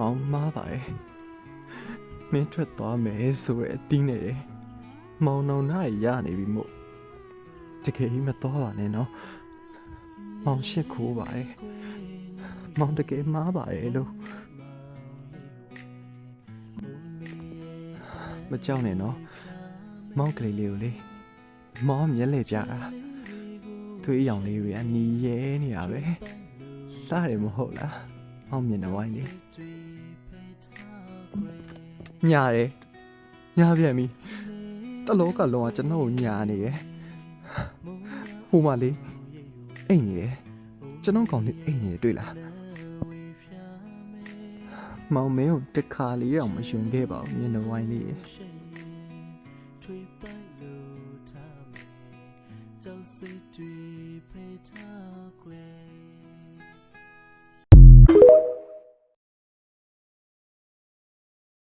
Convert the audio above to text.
မောင်မားပါရဲ့မင်းထွက်သွားမယ်ဆိုရဲအတင်းနေတယ်မောင်နောင်နာရနေပြီမို့တကယ်ကြီးမသွားပါနဲ့နော်မောင်ရှစ်ခိုးပါရဲ့မောင်တကယ်မားပါရဲ့လို့မကြောက်နဲ့နော်မောင်ကလေးလေးကိုလေမောင်မျက်လေပြတာသွေးရောင်လေးတွေအနီးရဲနေရပဲလှတယ်မဟုတ်လားမောင်မျက်နှာဝိုင်းနေညာတယ်ညာပြန်ပြီတလောကလုံးကကျွန်တော်ကိုညာနေတယ်ဟိုမှာလေအိတ်နေတယ်ကျွန်တော်ကောင်လေးအိတ်နေတယ်တွေ့လားမောင်မင်းကိုတခါလေးတော့မရှင်ခဲ့ပါဘူးမျက်နှာဝိုင်းလေးရယ်就是对陪他归。